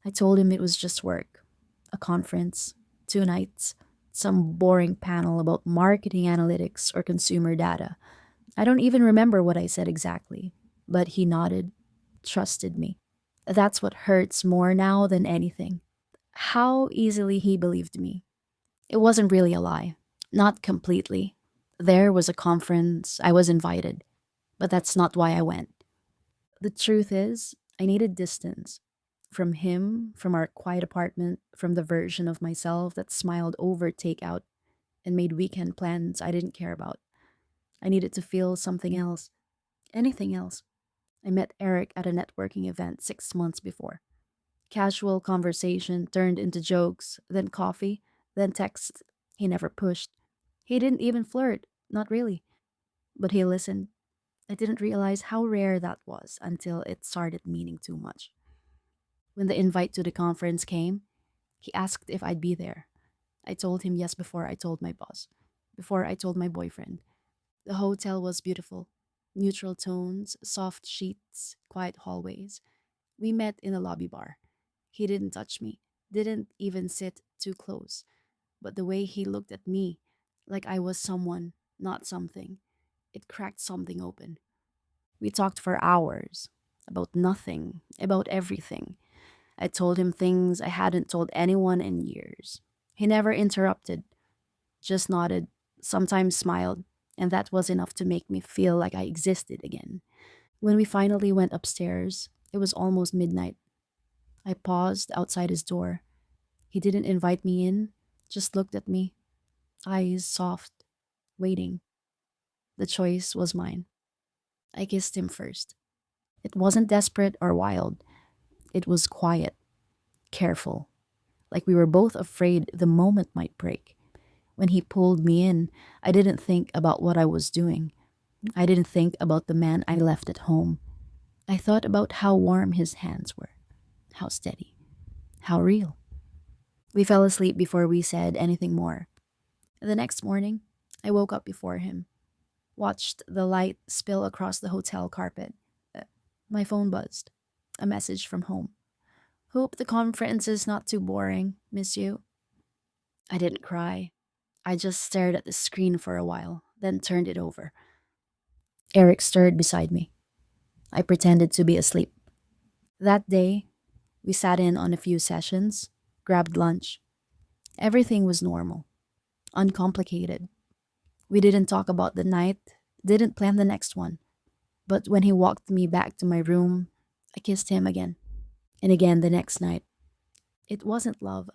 I told him it was just work, a conference, 2 nights, some boring panel about marketing analytics or consumer data. I don't even remember what I said exactly, but he nodded, trusted me. That's what hurts more now than anything. How easily he believed me. It wasn't really a lie. Not completely. There was a conference, I was invited, but that's not why I went. The truth is, I needed distance. From him, from our quiet apartment, from the version of myself that smiled over takeout and made weekend plans I didn't care about. I needed to feel something else, anything else. I met Eric at a networking event 6 months before. Casual conversation turned into jokes, then coffee, then text. He never pushed. He didn't even flirt, not really. But he listened. I didn't realize how rare that was until it started meaning too much. When the invite to the conference came, he asked if I'd be there. I told him yes before I told my boss, before I told my boyfriend. The hotel was beautiful. Neutral tones, soft sheets, quiet hallways. We met in a lobby bar. He didn't touch me, didn't even sit too close. But the way he looked at me, like I was someone, not something, it cracked something open. We talked for hours about nothing, about everything. I told him things I hadn't told anyone in years. He never interrupted, just nodded, sometimes smiled, and that was enough to make me feel like I existed again. When we finally went upstairs, it was almost midnight. I paused outside his door. He didn't invite me in, just looked at me, eyes soft, waiting. The choice was mine. I kissed him first. It wasn't desperate or wild, it was quiet, careful, like we were both afraid the moment might break. When he pulled me in, I didn't think about what I was doing. I didn't think about the man I left at home. I thought about how warm his hands were, how steady, how real. We fell asleep before we said anything more. The next morning, I woke up before him, watched the light spill across the hotel carpet. Uh, My phone buzzed. A message from home. Hope the conference is not too boring. Miss you. I didn't cry. I just stared at the screen for a while, then turned it over. Eric stirred beside me. I pretended to be asleep. That day, we sat in on a few sessions, grabbed lunch. Everything was normal, uncomplicated. We didn't talk about the night, didn't plan the next one. But when he walked me back to my room, I kissed him again, and again the next night. It wasn't love,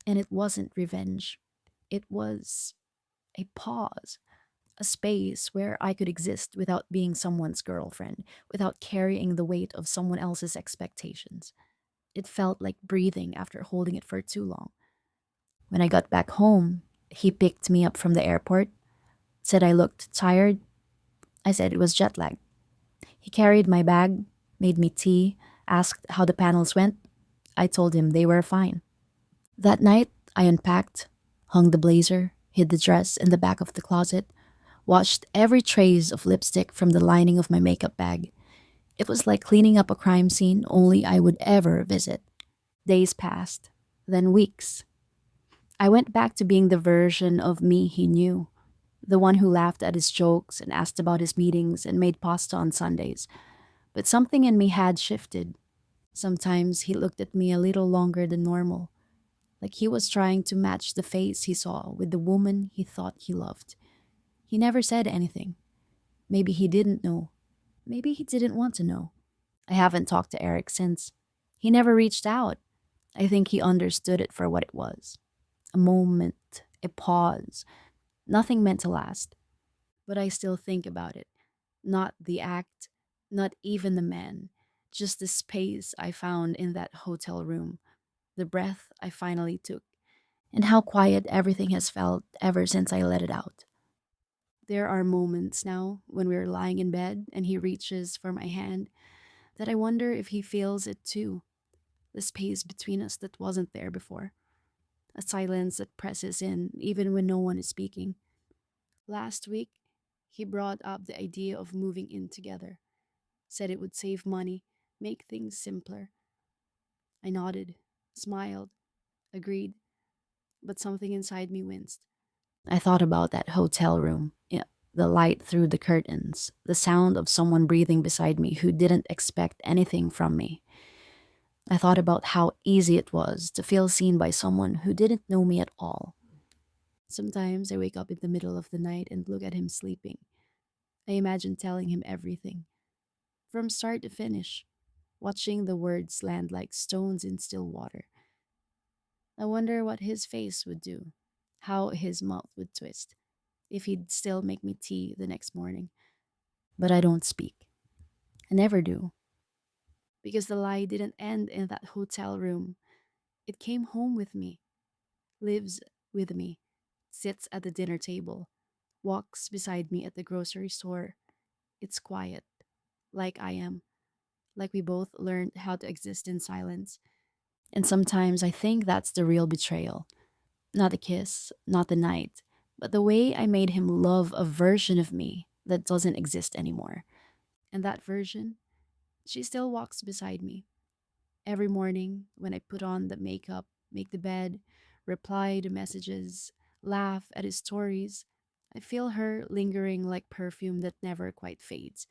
and it wasn't revenge. It was a pause, a space where I could exist without being someone's girlfriend, without carrying the weight of someone else's expectations. It felt like breathing after holding it for too long. When I got back home, he picked me up from the airport, said I looked tired. I said it was jet lag. He carried my bag, made me tea, asked how the panels went. I told him they were fine. That night, I unpacked, hung the blazer, hid the dress in the back of the closet, washed every trace of lipstick from the lining of my makeup bag. It was like cleaning up a crime scene only I would ever visit. Days passed, then weeks. I went back to being the version of me he knew, the one who laughed at his jokes and asked about his meetings and made pasta on Sundays. But something in me had shifted. Sometimes he looked at me a little longer than normal, like he was trying to match the face he saw with the woman he thought he loved. He never said anything. Maybe he didn't know. Maybe he didn't want to know. I haven't talked to Eric since. He never reached out. I think he understood it for what it was, a moment, a pause, nothing meant to last. But I still think about it. Not the act, not even the man, just the space I found in that hotel room, the breath I finally took, and how quiet everything has felt ever since I let it out. There are moments now when we're lying in bed and he reaches for my hand that I wonder if he feels it too, the space between us that wasn't there before, a silence that presses in even when no one is speaking. Last week, he brought up the idea of moving in together, said it would save money, make things simpler. I nodded, smiled, agreed, but something inside me winced. I thought about that hotel room, the light through the curtains, the sound of someone breathing beside me who didn't expect anything from me. I thought about how easy it was to feel seen by someone who didn't know me at all. Sometimes I wake up in the middle of the night and look at him sleeping. I imagine telling him everything, from start to finish, watching the words land like stones in still water. I wonder what his face would do, how his mouth would twist, if he'd still make me tea the next morning. But I don't speak. I never do, because the lie didn't end in that hotel room. It came home with me, lives with me, sits at the dinner table, walks beside me at the grocery store. It's quiet, like I am, like we both learned how to exist in silence. And sometimes I think that's the real betrayal. Not the kiss, not the night, but the way I made him love a version of me that doesn't exist anymore. And that version, she still walks beside me. Every morning when I put on the makeup, make the bed, reply to messages, laugh at his stories, I feel her lingering like perfume that never quite fades.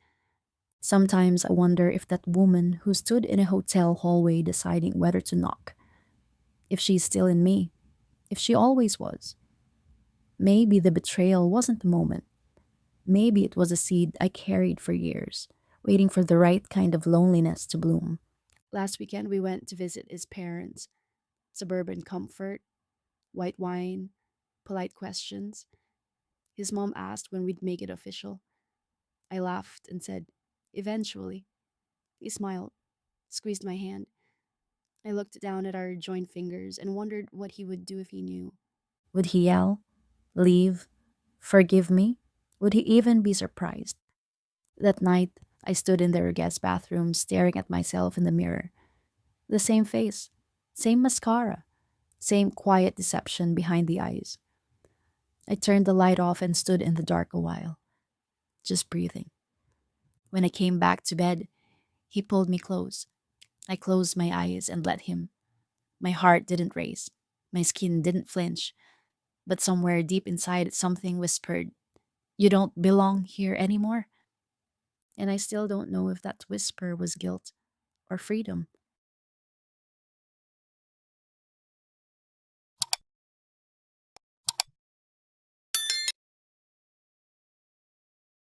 Sometimes I wonder if that woman who stood in a hotel hallway deciding whether to knock, if she's still in me, if she always was. Maybe the betrayal wasn't the moment. Maybe it was a seed I carried for years, waiting for the right kind of loneliness to bloom. Last weekend, we went to visit his parents. Suburban comfort, white wine, polite questions. His mom asked when we'd make it official. I laughed and said, "Eventually." He smiled, squeezed my hand. I looked down at our joined fingers and wondered what he would do if he knew. Would he yell? Leave? Forgive me? Would he even be surprised? That night, I stood in their guest bathroom staring at myself in the mirror. The same face, same mascara, same quiet deception behind the eyes. I turned the light off and stood in the dark a while, just breathing. When I came back to bed, he pulled me close. I closed my eyes and let him. My heart didn't race. My skin didn't flinch. But somewhere deep inside, something whispered, "You don't belong here anymore." And I still don't know if that whisper was guilt or freedom.